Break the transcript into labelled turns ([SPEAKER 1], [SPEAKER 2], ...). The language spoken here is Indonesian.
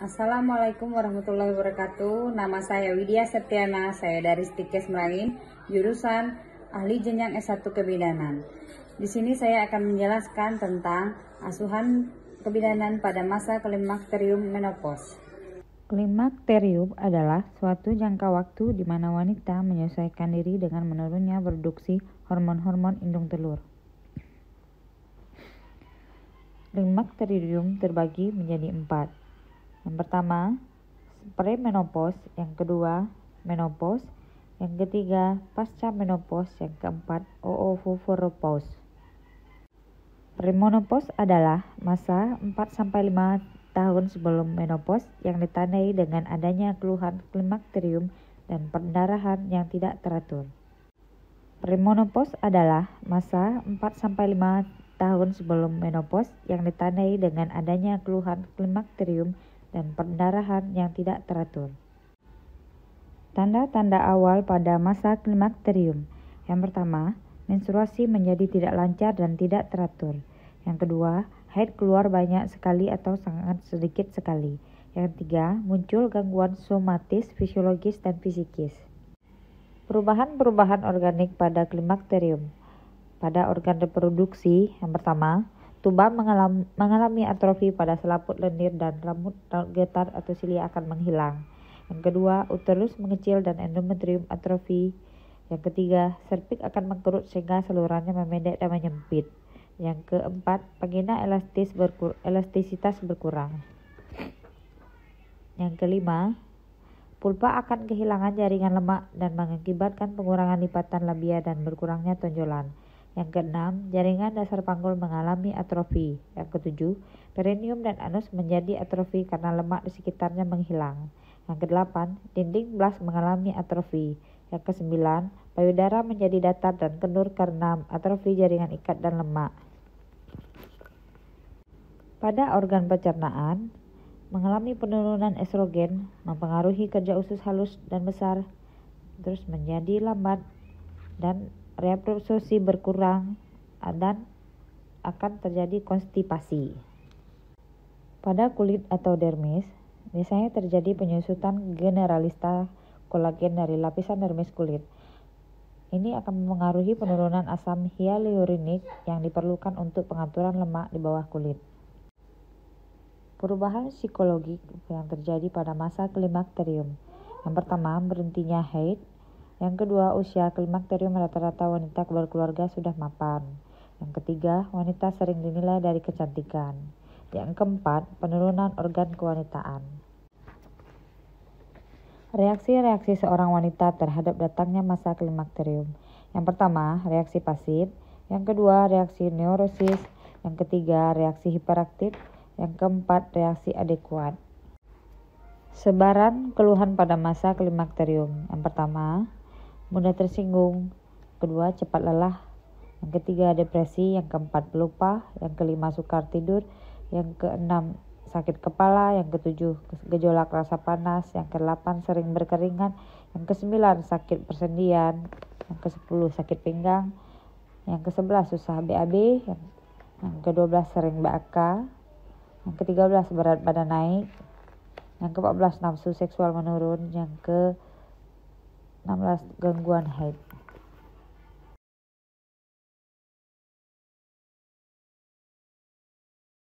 [SPEAKER 1] Assalamualaikum warahmatullahi wabarakatuh. Nama saya Widya Septiana, saya dari Stikes Merangin, jurusan Ahli Jenjang S1 Kebidanan. Di sini saya akan menjelaskan tentang asuhan kebidanan pada masa klimakterium menopause. Klimakterium adalah suatu jangka waktu di mana wanita menyesuaikan diri dengan menurunnya produksi hormon-hormon indung telur. Klimakterium terbagi menjadi 4. Yang pertama, premenopause, yang kedua, menopause, yang ketiga, pasca menopause, yang keempat, oophoropause. Premenopause adalah masa 4-5 tahun sebelum menopause yang ditandai dengan adanya keluhan klimakterium dan perdarahan yang tidak teratur. Premenopause adalah masa 4-5 tahun sebelum menopause yang ditandai dengan adanya keluhan klimakterium dan perdarahan yang tidak teratur. Tanda-tanda awal pada masa klimakterium. Yang pertama, menstruasi menjadi tidak lancar dan tidak teratur. Yang kedua, haid keluar banyak sekali atau sangat sedikit sekali. Yang ketiga, muncul gangguan somatis, fisiologis, dan fisikis. Perubahan-perubahan organik pada klimakterium. Pada organ reproduksi, yang pertama, tuba mengalami atrofi pada selaput lendir dan rambut getar atau silia akan menghilang. Yang kedua, uterus mengecil dan endometrium atrofi. Yang ketiga, serviks akan mengkerut sehingga salurannya memendek dan menyempit. Yang keempat, vagina elastisitas berkurang. Yang kelima, vulva akan kehilangan jaringan lemak dan mengakibatkan pengurangan lipatan labia dan berkurangnya tonjolan. Yang keenam, jaringan dasar panggul mengalami atrofi. Yang ketujuh, perineum dan anus menjadi atrofi karena lemak di sekitarnya menghilang. Yang kedelapan, dinding blas mengalami atrofi. Yang kesembilan, payudara menjadi datar dan kendur karena atrofi jaringan ikat dan lemak. Pada organ pencernaan, mengalami penurunan estrogen, mempengaruhi kerja usus halus dan besar, terus menjadi lambat dan reproduksi berkurang dan akan terjadi konstipasi. Pada kulit atau dermis, biasanya terjadi penyusutan generalista kolagen dari lapisan dermis kulit. Ini akan mempengaruhi penurunan asam hyaluronic yang diperlukan untuk pengaturan lemak di bawah kulit. Perubahan psikologik yang terjadi pada masa klimakterium. Yang pertama, berhentinya haid. Yang kedua, usia klimakterium rata-rata wanita berkeluarga sudah mapan. Yang ketiga, wanita sering dinilai dari kecantikan. Yang keempat, penurunan organ kewanitaan. Reaksi-reaksi seorang wanita terhadap datangnya masa klimakterium. Yang pertama, reaksi pasif. Yang kedua, reaksi neurosis. Yang ketiga, reaksi hiperaktif. Yang keempat, reaksi adekuat. Sebaran keluhan pada masa klimakterium. Yang pertama, mudah tersinggung. Kedua, cepat lelah. Yang ketiga, depresi. Yang keempat, pelupa. Yang kelima, sukar tidur. Yang keenam, sakit kepala. Yang ketujuh, gejolak rasa panas. Yang kedelapan, sering berkeringat. Yang kesembilan, sakit persendian. Yang kesepuluh, sakit pinggang. Yang kesebelas, susah BAB. Yang kedua-belas, sering BAK. Yang ke-13, berat badan naik. Yang ke-14, nafsu seksual menurun. Yang ke-16, gangguan haid.